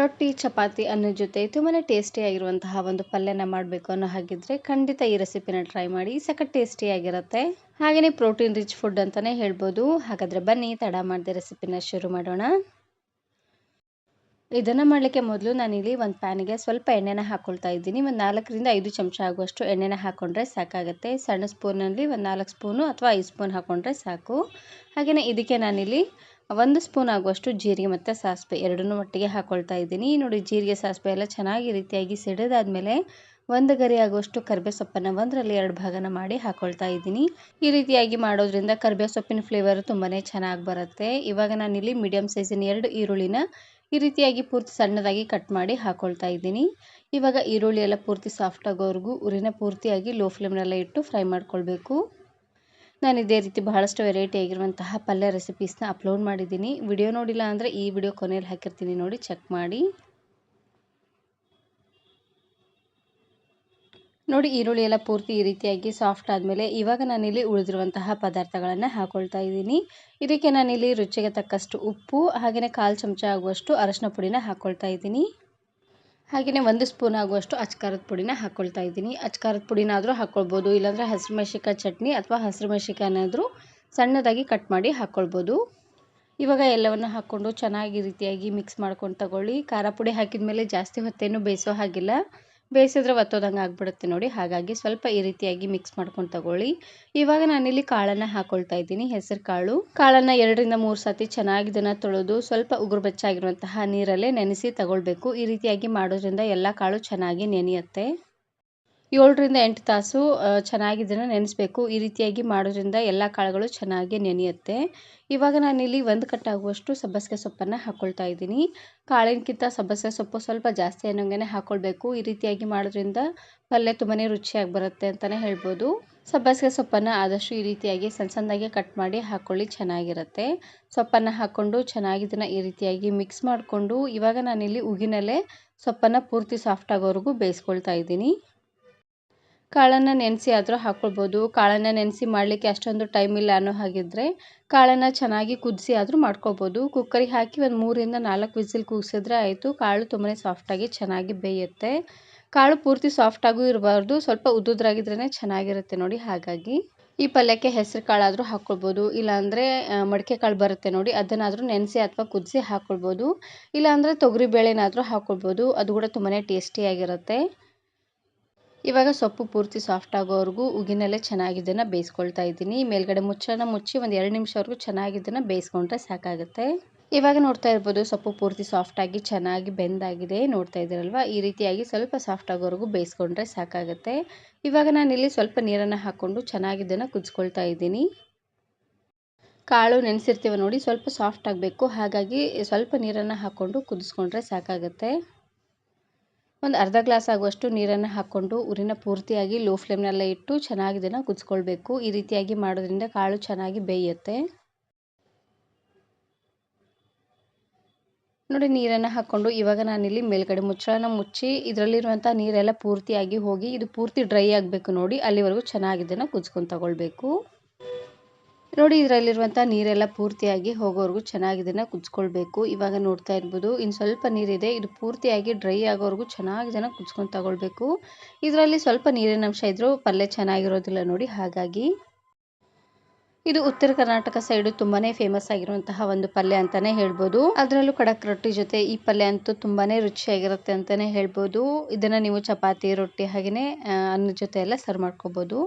ರೊಟ್ಟಿ ಚಪಾತಿ ಅನ್ನೋ ಜೊತೆ ತುಂಬಾ ಟೇಸ್ಟಿಯಾಗಿರುವಂತಹ ಒಂದು ಪಲ್ಯನ ಮಾಡಬೇಕು ಅನ್ನೋ ಹಾಗಿದ್ರೆ ಖಂಡಿತ ಈ ರೆಸಿಪಿನ ಟ್ರೈ ಮಾಡಿ. ಸಖತ್ ಟೇಸ್ಟಿಯಾಗಿರುತ್ತೆ. ಹಾಗೆಯೇ ಪ್ರೋಟೀನ್ ರಿಚ್ ಫುಡ್ ಅಂತಲೇ ಹೇಳ್ಬೋದು. ಹಾಗಾದರೆ ಬನ್ನಿ ತಡ ಮಾಡದೆ ರೆಸಿಪಿನ ಶುರು ಮಾಡೋಣ. ಇದನ್ನು ಮಾಡಲಿಕ್ಕೆ ಮೊದಲು ನಾನಿಲ್ಲಿ ಒಂದು ಪ್ಯಾನಿಗೆ ಸ್ವಲ್ಪ ಎಣ್ಣೆನ ಹಾಕ್ಕೊಳ್ತಾ ಇದ್ದೀನಿ. ಒಂದು 4ರಿಂದ 5 ಚಮಚ ಆಗುವಷ್ಟು ಎಣ್ಣೆನ ಹಾಕ್ಕೊಂಡ್ರೆ ಸಾಕಾಗುತ್ತೆ. ಸಣ್ಣ ಸ್ಪೂನಲ್ಲಿ ಒಂದು 4 ಸ್ಪೂನು ಅಥವಾ 5 ಸ್ಪೂನ್ ಹಾಕ್ಕೊಂಡ್ರೆ ಸಾಕು. ಹಾಗೆಯೇ ಇದಕ್ಕೆ ನಾನಿಲ್ಲಿ 1 ಸ್ಪೂನ್ ಆಗುವಷ್ಟು ಜೀರಿಗೆ ಮತ್ತು ಸಾಸಿವೆ ಎರಡನ್ನೂ ಒಟ್ಟಿಗೆ ಹಾಕ್ಕೊಳ್ತಾ ಇದ್ದೀನಿ. ನೋಡಿ, ಜೀರಿಗೆ ಸಾಸಿವೆ ಎಲ್ಲ ಚೆನ್ನಾಗಿ ರೀತಿಯಾಗಿ ಸಿಡಿದಾದ್ಮೇಲೆ 1 ಗರಿ ಆಗುವಷ್ಟು ಕರಿಬೇವು ಸೊಪ್ಪನ್ನು 1ರಲ್ಲಿ 2 ಭಾಗನ ಮಾಡಿ ಹಾಕ್ಕೊಳ್ತಾ ಇದ್ದೀನಿ. ಈ ರೀತಿಯಾಗಿ ಮಾಡೋದ್ರಿಂದ ಕರಿಬೇವು ಸೊಪ್ಪಿನ ಫ್ಲೇವರ್ ತುಂಬಾ ಚೆನ್ನಾಗಿ ಬರುತ್ತೆ. ಇವಾಗ ನಾನಿಲ್ಲಿ ಮೀಡಿಯಮ್ ಸೈಜಿನ 2 ಈರುಳ್ಳಿನ ಈ ರೀತಿಯಾಗಿ ಪೂರ್ತಿ ಸಣ್ಣದಾಗಿ ಕಟ್ ಮಾಡಿ ಹಾಕ್ಕೊಳ್ತಾ ಇದ್ದೀನಿ. ಇವಾಗ ಈರುಳ್ಳಿ ಎಲ್ಲ ಪೂರ್ತಿ ಸಾಫ್ಟ್ ಆಗೋವರೆಗೂ ಉರಿನ ಪೂರ್ತಿಯಾಗಿ ಲೋ ಫ್ಲೇಮ್ನಲ್ಲೇ ಇಟ್ಟು ಫ್ರೈ ಮಾಡ್ಕೊಳ್ಬೇಕು. ನಾನು ಇದೇ ರೀತಿ ಬಹಳಷ್ಟು ವೆರೈಟಿ ಆಗಿರುವಂತಹ ಪಲ್ಯ ರೆಸಿಪೀಸ್ನ ಅಪ್ಲೋಡ್ ಮಾಡಿದ್ದೀನಿ. ವಿಡಿಯೋ ನೋಡಿಲ್ಲ ಅಂದರೆ ಈ ವಿಡಿಯೋ ಕೊನೆಯಲ್ಲಿ ಹಾಕಿರ್ತೀನಿ, ನೋಡಿ ಚೆಕ್ ಮಾಡಿ. ನೋಡಿ, ಈರುಳ್ಳಿ ಎಲ್ಲ ಪೂರ್ತಿ ಈ ರೀತಿಯಾಗಿ ಸಾಫ್ಟ್ ಆದಮೇಲೆ ಇವಾಗ ನಾನಿಲ್ಲಿ ಉಳಿದಿರುವಂತಹ ಪದಾರ್ಥಗಳನ್ನು ಹಾಕ್ಕೊಳ್ತಾ ಇದ್ದೀನಿ. ಇದಕ್ಕೆ ನಾನಿಲ್ಲಿ ರುಚಿಗೆ ತಕ್ಕಷ್ಟು ಉಪ್ಪು, ಹಾಗೆಯೇ 1/4 ಚಮಚ ಆಗುವಷ್ಟು ಅರಶಿನ ಪುಡಿನ ಹಾಕ್ಕೊಳ್ತಾ ಇದ್ದೀನಿ. ಹಾಗೆಯೇ 1 ಸ್ಪೂನ್ ಆಗುವಷ್ಟು ಅಚ್ಕಾರದ ಪುಡಿನ ಹಾಕ್ಕೊಳ್ತಾ ಇದ್ದೀನಿ. ಅಚ್ಕಾರದ ಪುಡಿನಾದರೂ ಹಾಕ್ಕೊಳ್ಬೋದು, ಇಲ್ಲಾಂದರೆ ಹಸಿಮೆಣಸಿಕಾಯಿ ಚಟ್ನಿ ಅಥವಾ ಹಸಿಮೆಣಸಿಕಾಯನ್ನಾದರೂ ಸಣ್ಣದಾಗಿ ಕಟ್ ಮಾಡಿ ಹಾಕ್ಕೊಳ್ಬೋದು. ಇವಾಗ ಎಲ್ಲವನ್ನು ಹಾಕ್ಕೊಂಡು ಚೆನ್ನಾಗಿ ರೀತಿಯಾಗಿ ಮಿಕ್ಸ್ ಮಾಡ್ಕೊಂಡು ತಗೊಳ್ಳಿ. ಖಾರ ಪುಡಿ ಹಾಕಿದ ಮೇಲೆ ಜಾಸ್ತಿ ಹೊತ್ತೇನು ಬೇಯಿಸೋ ಹಾಗಿಲ್ಲ, ಬೇಯಿಸಿದ್ರೆ ಒತ್ತೋದಂಗೆ ಆಗಿಬಿಡುತ್ತೆ ನೋಡಿ. ಹಾಗಾಗಿ ಸ್ವಲ್ಪ ಈ ರೀತಿಯಾಗಿ ಮಿಕ್ಸ್ ಮಾಡ್ಕೊಂಡು ತಗೊಳ್ಳಿ. ಇವಾಗ ನಾನಿಲ್ಲಿ ಕಾಳನ್ನು ಹಾಕ್ಕೊಳ್ತಾ ಇದ್ದೀನಿ, ಹೆಸರು ಕಾಳು. ಕಾಳನ್ನು 2ರಿಂದ 3 ಸತಿ ಚೆನ್ನಾಗಿ ಇದನ್ನು ತೊಳೆದು ಸ್ವಲ್ಪ ಉಗುರು ಬೆಚ್ಚಗಿರುವಂತಹ ನೀರಲ್ಲೇ ನೆನೆಸಿ ತಗೊಳ್ಬೇಕು. ಈ ರೀತಿಯಾಗಿ ಮಾಡೋದ್ರಿಂದ ಎಲ್ಲ ಕಾಳು ಚೆನ್ನಾಗಿ ನೆನೆಯುತ್ತೆ. 7ರಿಂದ 8 ತಾಸು ಚೆನ್ನಾಗಿ ಇದನ್ನು ನೆನೆಸಬೇಕು. ಈ ರೀತಿಯಾಗಿ ಮಾಡೋದ್ರಿಂದ ಎಲ್ಲ ಕಾಳುಗಳು ಚೆನ್ನಾಗಿ ನೆನೆಯುತ್ತೆ. ಇವಾಗ ನಾನಿಲ್ಲಿ 1 ಕಟ್ ಆಗುವಷ್ಟು ಸಬ್ಬಸಿಗೆ ಸೊಪ್ಪನ್ನು ಹಾಕ್ಕೊಳ್ತಾ ಇದ್ದೀನಿ. ಕಾಳಿನಕ್ಕಿಂತ ಸಬ್ಬಸಿಗೆ ಸೊಪ್ಪು ಸ್ವಲ್ಪ ಜಾಸ್ತಿ ಅನ್ನೋಂಗೆ ಹಾಕ್ಕೊಳ್ಬೇಕು. ಈ ರೀತಿಯಾಗಿ ಮಾಡೋದ್ರಿಂದ ಪಲ್ಯ ತುಂಬಾ ರುಚಿಯಾಗಿ ಬರುತ್ತೆ ಅಂತಲೇ ಹೇಳ್ಬೋದು. ಸಬ್ಬಸಿಗೆ ಸೊಪ್ಪನ್ನು ಆದಷ್ಟು ಈ ರೀತಿಯಾಗಿ ಸಣ್ಣದಾಗಿ ಕಟ್ ಮಾಡಿ ಹಾಕ್ಕೊಳ್ಳಿ, ಚೆನ್ನಾಗಿರುತ್ತೆ. ಸೊಪ್ಪನ್ನು ಹಾಕ್ಕೊಂಡು ಚೆನ್ನಾಗಿ ಇದನ್ನು ಈ ರೀತಿಯಾಗಿ ಮಿಕ್ಸ್ ಮಾಡಿಕೊಂಡು ಇವಾಗ ನಾನಿಲ್ಲಿ ಉಗಿನಲ್ಲೇ ಸೊಪ್ಪನ್ನು ಪೂರ್ತಿ ಸಾಫ್ಟ್ ಆಗೋವರೆಗೂ ಬೇಯಿಸ್ಕೊಳ್ತಾ ಇದ್ದೀನಿ. ಕಾಳನ್ನು ನೆನೆಸಿ ಆದರೂ ಹಾಕ್ಕೊಳ್ಬೋದು. ಕಾಳನ್ನು ನೆನೆಸಿ ಮಾಡಲಿಕ್ಕೆ ಅಷ್ಟೊಂದು ಟೈಮ್ ಇಲ್ಲ ಅನ್ನೋ ಹಾಗಿದ್ದರೆ ಕಾಳನ್ನು ಚೆನ್ನಾಗಿ ಕುದಿಸಿ ಆದರೂ ಮಾಡ್ಕೊಳ್ಬೋದು. ಕುಕ್ಕರಿಗೆ ಹಾಕಿ ಒಂದು 3ರಿಂದ 4 ವಿಸಿಲ್ ಕೂಗಿಸಿದ್ರೆ ಆಯಿತು. ಕಾಳು ತುಂಬಾ ಸಾಫ್ಟಾಗಿ ಚೆನ್ನಾಗಿ ಬೇಯುತ್ತೆ. ಕಾಳು ಪೂರ್ತಿ ಸಾಫ್ಟಾಗೂ ಇರಬಾರ್ದು, ಸ್ವಲ್ಪ ಉದ್ದುದ್ರಾಗಿದ್ರೇ ಚೆನ್ನಾಗಿರುತ್ತೆ ನೋಡಿ. ಹಾಗಾಗಿ ಈ ಪಲ್ಯಕ್ಕೆ ಹೆಸರು ಕಾಳಾದರೂ ಹಾಕ್ಕೊಳ್ಬೋದು, ಇಲ್ಲಾಂದರೆ ಮಡಿಕೆ ಕಾಳು ಬರುತ್ತೆ ನೋಡಿ, ಅದನ್ನಾದರೂ ನೆನೆಸಿ ಅಥವಾ ಕುದಿಸಿ ಹಾಕ್ಕೊಳ್ಬೋದು. ಇಲ್ಲಾಂದರೆ ತೊಗರಿ ಬೇಳೆನಾದರೂ ಹಾಕ್ಕೊಳ್ಬೋದು, ಅದು ಕೂಡ ತುಂಬಾ ಟೇಸ್ಟಿಯಾಗಿರುತ್ತೆ. ಇವಾಗ ಸೊಪ್ಪು ಪೂರ್ತಿ ಸಾಫ್ಟ್ ಆಗೋವರೆಗೂ ಉಗಿನಲ್ಲೇ ಚೆನ್ನಾಗಿ ಇದನ್ನು ಬೇಯಿಸ್ಕೊಳ್ತಾ ಇದ್ದೀನಿ. ಮೇಲ್ಗಡೆ ಮುಚ್ಚಳನ ಮುಚ್ಚಿ ಒಂದು 2 ನಿಮಿಷವರೆಗೂ ಚೆನ್ನಾಗಿ ಇದನ್ನು ಬೇಯಿಸ್ಕೊಂಡ್ರೆ ಸಾಕಾಗುತ್ತೆ. ಇವಾಗ ನೋಡ್ತಾ ಇರ್ಬೋದು, ಸೊಪ್ಪು ಪೂರ್ತಿ ಸಾಫ್ಟಾಗಿ ಚೆನ್ನಾಗಿ ಬೆಂದಾಗಿದೆ. ನೋಡ್ತಾ ಇದ್ದೀರಲ್ವ, ಈ ರೀತಿಯಾಗಿ ಸ್ವಲ್ಪ ಸಾಫ್ಟ್ ಆಗೋವರೆಗೂ ಬೇಯಿಸ್ಕೊಂಡ್ರೆ ಸಾಕಾಗುತ್ತೆ. ಇವಾಗ ನಾನಿಲ್ಲಿ ಸ್ವಲ್ಪ ನೀರನ್ನು ಹಾಕ್ಕೊಂಡು ಚೆನ್ನಾಗಿ ಇದನ್ನು ಕುದಿಸ್ಕೊಳ್ತಾ ಇದ್ದೀನಿ. ಕಾಳು ನೆನೆಸಿರ್ತೀವಿ ನೋಡಿ, ಸ್ವಲ್ಪ ಸಾಫ್ಟ್ ಆಗಬೇಕು, ಹಾಗಾಗಿ ಸ್ವಲ್ಪ ನೀರನ್ನು ಹಾಕ್ಕೊಂಡು ಕುದಿಸ್ಕೊಂಡ್ರೆ ಸಾಕಾಗುತ್ತೆ. ಒಂದು ಅರ್ಧ ಗ್ಲಾಸ್ ಆಗುವಷ್ಟು ನೀರನ್ನು ಹಾಕ್ಕೊಂಡು ಉರಿನ ಪೂರ್ತಿಯಾಗಿ ಲೋ ಫ್ಲೇಮ್ನಲ್ಲೇ ಇಟ್ಟು ಚೆನ್ನಾಗಿ ಇದನ್ನು ಕುದಿಸ್ಕೊಳ್ಬೇಕು. ಈ ರೀತಿಯಾಗಿ ಮಾಡೋದ್ರಿಂದ ಕಾಳು ಚೆನ್ನಾಗಿ ಬೇಯುತ್ತೆ. ನೋಡಿ, ನೀರನ್ನು ಹಾಕ್ಕೊಂಡು ಇವಾಗ ನಾನಿಲ್ಲಿ ಮೇಲ್ಗಡೆ ಮುಚ್ಚಳನ ಮುಚ್ಚಿ ಇದರಲ್ಲಿರುವಂಥ ನೀರೆಲ್ಲ ಪೂರ್ತಿಯಾಗಿ ಹೋಗಿ ಇದು ಪೂರ್ತಿ ಡ್ರೈ ಆಗಬೇಕು ನೋಡಿ, ಅಲ್ಲಿವರೆಗೂ ಚೆನ್ನಾಗಿ ಇದನ್ನು ಕುದಿಸ್ಕೊಂಡು ತಗೊಳ್ಬೇಕು. ನೋಡಿ, ಇದರಲ್ಲಿರುವಂಥ ನೀರೆಲ್ಲ ಪೂರ್ತಿಯಾಗಿ ಹೋಗೋವರೆಗೂ ಚೆನ್ನಾಗಿ ಇದನ್ನು ಕುದಿಸ್ಕೊಳ್ಬೇಕು. ಇವಾಗ ನೋಡ್ತಾ ಇರ್ಬೋದು, ಇನ್ನು ಸ್ವಲ್ಪ ನೀರಿದೆ, ಇದು ಪೂರ್ತಿಯಾಗಿ ಡ್ರೈ ಆಗೋವರೆಗೂ ಚೆನ್ನಾಗಿ ಇದನ್ನು ಕುದಿಸ್ಕೊಂಡು ತಗೊಳ್ಬೇಕು. ಇದರಲ್ಲಿ ಸ್ವಲ್ಪ ನೀರಿನ ಅಂಶ ಇದ್ದರೂ ಪಲ್ಯ ಚೆನ್ನಾಗಿರೋದಿಲ್ಲ ನೋಡಿ. ಹಾಗಾಗಿ ಇದು ಉತ್ತರ ಕರ್ನಾಟಕ ಸೈಡು ತುಂಬಾ ಫೇಮಸ್ ಆಗಿರುವಂತಹ ಒಂದು ಪಲ್ಯ ಅಂತಲೇ ಹೇಳ್ಬೋದು. ಅದರಲ್ಲೂ ಕಡಕ್ ರೊಟ್ಟಿ ಜೊತೆ ಈ ಪಲ್ಯ ಅಂತೂ ತುಂಬಾ ರುಚಿಯಾಗಿರುತ್ತೆ ಅಂತಲೇ ಹೇಳ್ಬೋದು. ಇದನ್ನು ನೀವು ಚಪಾತಿ, ರೊಟ್ಟಿ ಹಾಗೆಯೇ ಅನ್ನದ ಜೊತೆ ಎಲ್ಲ ಸರ್ವ್ ಮಾಡ್ಕೋಬೋದು.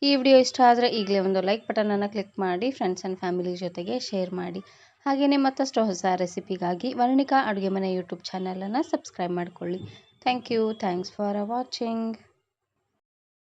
ಈ ವಿಡಿಯೋ ಇಷ್ಟ ಆದರೆ ಈಗಲೇ ಒಂದು ಲೈಕ್ ಬಟನನ್ನು ಕ್ಲಿಕ್ ಮಾಡಿ, ಫ್ರೆಂಡ್ಸ್ ಆ್ಯಂಡ್ ಫ್ಯಾಮಿಲಿ ಜೊತೆಗೆ ಶೇರ್ ಮಾಡಿ. ಹಾಗೆಯೇ ಮತ್ತಷ್ಟು ಹೊಸ ರೆಸಿಪಿಗಾಗಿ ವರ್ಣಿಕಾ ಅಡುಗೆ ಮನೆ ಯೂಟ್ಯೂಬ್ ಚಾನಲನ್ನು ಸಬ್ಸ್ಕ್ರೈಬ್ ಮಾಡ್ಕೊಳ್ಳಿ. Thank you. Thanks for watching.